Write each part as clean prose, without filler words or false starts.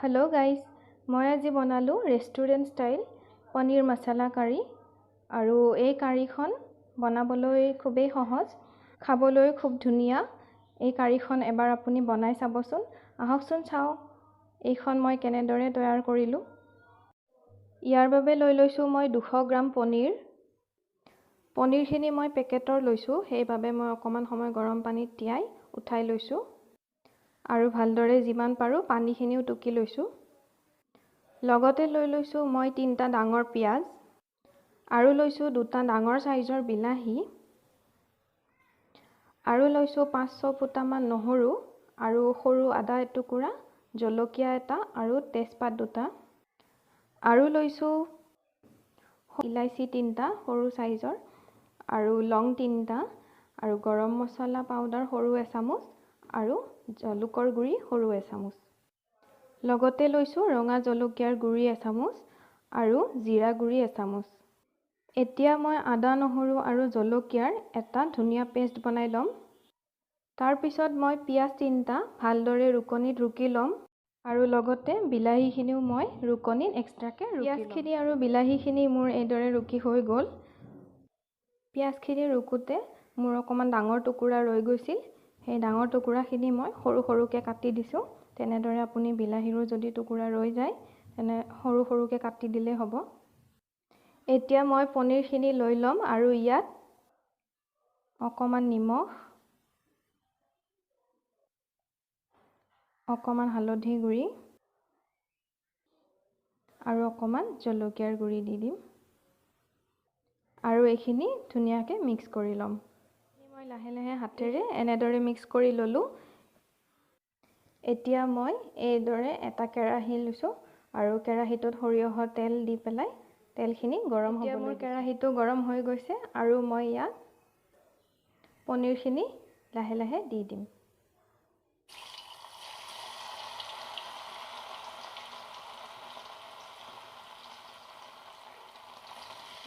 Hello guys मैं आज Bonalu restaurant style paneer masala कारि और ये कारिखन बनाबले खूबे सहज खाबले खूब धुनिया। ये कारिखन एबार आपुनी बनाई चाबसुन आहकसुन चाओ এইখন मैं केनेदरे तैयार करिलु। यार बाबे লৈ লৈছো मैं 200 ग्राम पनीरखिनि मैं पेकेटर लैसु সেইভাবে मैं অকমান সময় गरम पानीत তিয়াই उठाई लैसु और ভালদৰে যিমান পাৰো পানীখিনিও টুকি লৈছো। লগতে লৈ লৈছো মই 3টা ডাঙৰ পিয়াজ আৰু লৈছো 2টা ডাঙৰ সাইজৰ বিলাহী আৰু লৈছো 500 ফুটামান নহৰু আৰু সৰু আদা এটুকুৰা জলকীয়া এটা আৰু তেজপাত 2টা আৰু লৈছো ইলাইচি 3টা সৰু সাইজৰ আৰু লং 3টা আৰু গৰম মছলা পাউডাৰ সৰু এচামুচ আৰু জালুকৰ গুৰি সৰু এচামুচ লগতে লৈছো ৰঙা জলকীয়াৰ গুৰি এচামুচ আৰু জিৰা গুৰি এচামুচ। এতিয়া মই আদা নহৰু আৰু জলকীয়াৰ এটা ধুনিয়া পেষ্ট বনাই লম। তাৰ পিছত মই পিয়াজ 3টা ভালদৰে ৰুকনিত ৰুকি লম আৰু লগতে বিলাহীখিনিও মই ৰুকনিত এক্সট্ৰাকে ৰুকি লম। পিয়াজখিনি আৰু বিলাহীখিনি মোৰ এইদৰে ৰুকি হৈ গ'ল। পিয়াজখিনি ৰুকুতে মোৰ অকমান ডাঙৰ টুকুৰা ৰৈ গৈছিল সেই ডাঙৰ টুকুৰাখিনি মই সৰু সৰুকে কাটি দিছো। তেনেদৰে আপুনি বিলাহীৰো যদি টুকুৰা ৰৈ যায় তেনে সৰু সৰুকে কাটি দিলে হ'ব। এতিয়া মই পনীৰখিনি লৈ লম আৰু ইয়াত অকমান নিমখ অকমান হালধি গুৰি আৰু অকমান জলকীয়াৰ গুৰি দি দিম আৰু এইখিনি ধুনিয়াকে মিক্স কৰি লম। মই লাহে লাহে হাতেৰে এনেদৰে মিক্স কৰি ললো। এতিয়া মই এইদৰে এটা কেৰাহী লৈছো আৰু কেৰাহীটোত সৰিয়হৰ তেল দি পেলাই তেলখিনি গৰম হ'ব। মোৰ কেৰাহীটো গৰম হৈ গৈছে আৰু মই ইয়াত পনীৰখিনি লাহে লাহে দি দিম।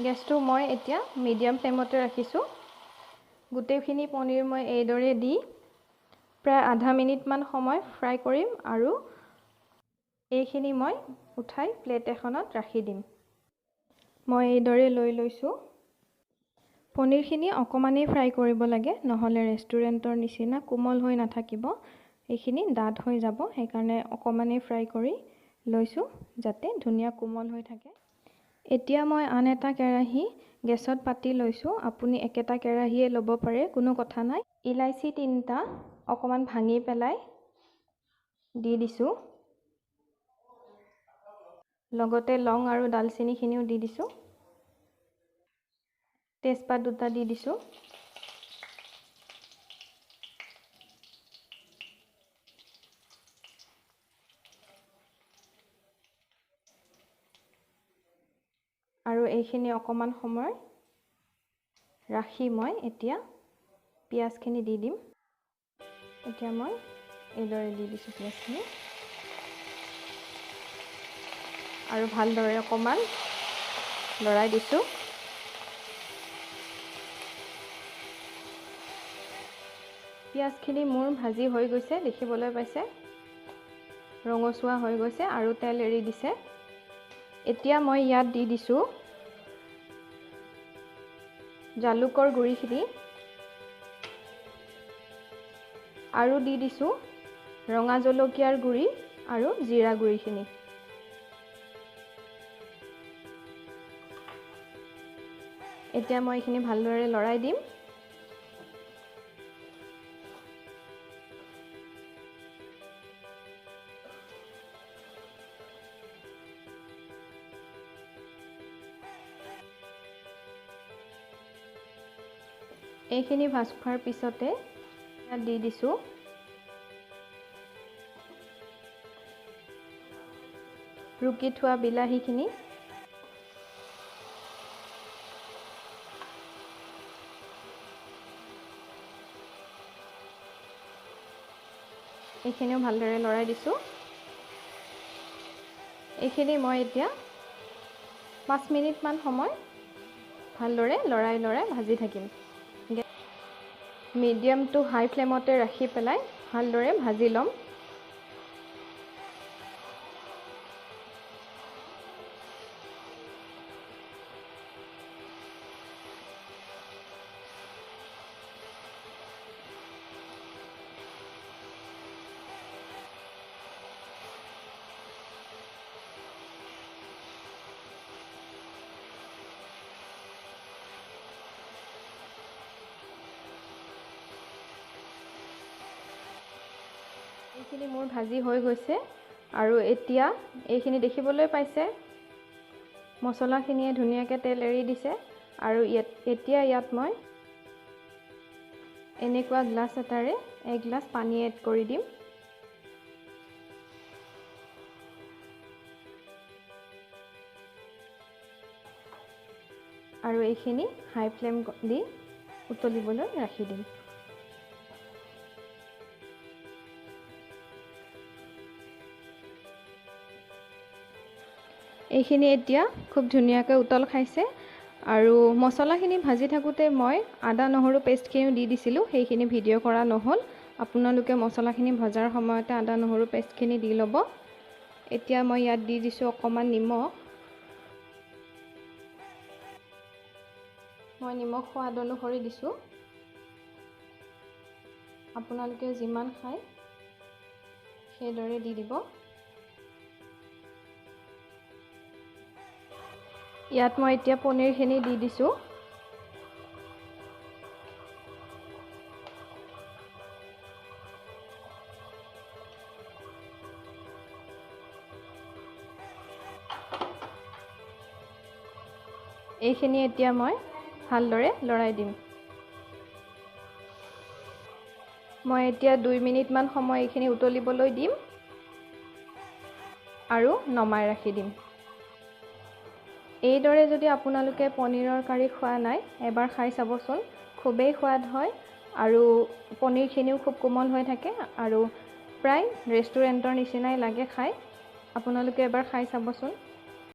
গেছটো মই এতিয়া মিডিয়াম ফ্লেমতে ৰাখিছো। গোটেইখিনি পনীৰ মই এইদৰে দি প্ৰায় আধা মিনিট মান সময় ফ্ৰাই কৰিম আৰু এইখিনি মই উঠাই প্লেট এখনত ৰাখি দিম। মই এইদৰে লৈ লৈছো। পনীৰখিনি অকমানেই ফ্ৰাই কৰিব লাগে নহলে ৰেষ্টুৰেণ্টৰ নিচিনা কোমল হৈ নাথাকিব। এইখিনি ডাঠ হৈ যাব সেইকাৰণে অকমানেই ফ্ৰাই কৰি লৈছো যাতে ধুনিয়া কোমল হৈ থাকে। এতিয়া মই আন এটা কেৰাহী গেছত পাতি লৈছো। আপুনি একেটা কেৰাহীয়ে ল'ব পাৰে কোনো কথা নাই। ইলাইচি 3টা অকমান ভাঙি পেলাই দি দিছো। লগতে লং আৰু দালচিনিখিনিও দি দিছো। তেজপাত 2টা দি দিছো। আৰু এইখিনি অকমান সময় ৰাখি মই এতিয়া পিয়াজখিনি দি দিম। এতিয়া মই এইদৰে দি দিছো পিয়াজখিনি আৰু ভালদৰে অকমান লৰাই দিছো। পিয়াজখিনি মোৰ ভাজি হৈ গৈছে দেখিবলৈ পাইছে ৰঙচুৱা হৈ গৈছে আৰু তেল এৰি দিছে। এতিয়া মই ইয়াত দি দিছো জালুকৰ গুৰিখিনি আৰু দি দিছো ৰঙা জলকীয়াৰ গুৰি আৰু জিৰা গুৰিখিনি। এতিয়া মই এইখিনি ভালদৰে লৰাই দিম। এইখিনি ভাজ খোৱাৰ পিছতে ইয়াত দি দিছো ৰুকি থোৱা বিলাহীখিনি এইখিনিও ভালদৰে লৰাই দিছো। এইখিনি মই এতিয়া 5 মিনিট মান সময় ভালদৰে লৰাই লৰাই ভাজি থাকিম। মিডিয়াম টু হাই ফ্লেমতে ৰাখি পেলাই ভালদৰে ভাজি লম। পনীৰখিনি মোৰ ভাজি হৈ গৈছে আৰু এতিয়া এইখিনি দেখিবলৈ পাইছে মছলাখিনিয়ে ধুনীয়াকৈ তেল এৰি দিছে আৰু এতিয়া ইয়াত মই এনেকুৱা গ্লাছ এটাৰে 1 গ্লাছ পানী এড কৰি দিম। আৰু এইখিনি হাই ফ্লেম দি উতলিবলৈ ৰাখি দিম। এইখিনি এতিয়া খুব ধুনীয়াকৈ উতল খাইছে আৰু মছলাখিনি ভাজি থাকোঁতে মই আদা নহৰু পেষ্টখিনিও দি দিছিলোঁ, সেইখিনি ভিডিঅ' কৰা নহ'ল। আপোনালোকে মছলাখিনি ভজাৰ সময়তে আদা নহৰু পেষ্টখিনি দি ল'ব। এতিয়া মই ইয়াত দি দিছোঁ অকণমান নিমখ। মই নিমখ সোৱাদ অনুসৰি দিছোঁ। আপোনালোকে যিমান খায় সেইদৰে দি দিব। ইয়াত মই এতিয়া পনীৰখিনি দি দিছোঁ। এইখিনি এতিয়া মই ভালদৰে লৰাই দিম। মই এতিয়া 2 মিনিটমান সময় এইখিনি উতলিবলৈ দিম আৰু নমাই ৰাখি দিম। এইদৰে যদি আপোনালোকে পনীৰৰ কাৰী খোৱা নাই, এবাৰ খাই চাবচোন। খুবেই সোৱাদ হয় আৰু পনীৰখিনিও খুব কোমল হৈ থাকে আৰু প্ৰায় ৰেষ্টুৰেণ্টৰ নিচিনাই লাগে খাই। আপোনালোকে এবাৰ খাই চাবচোন।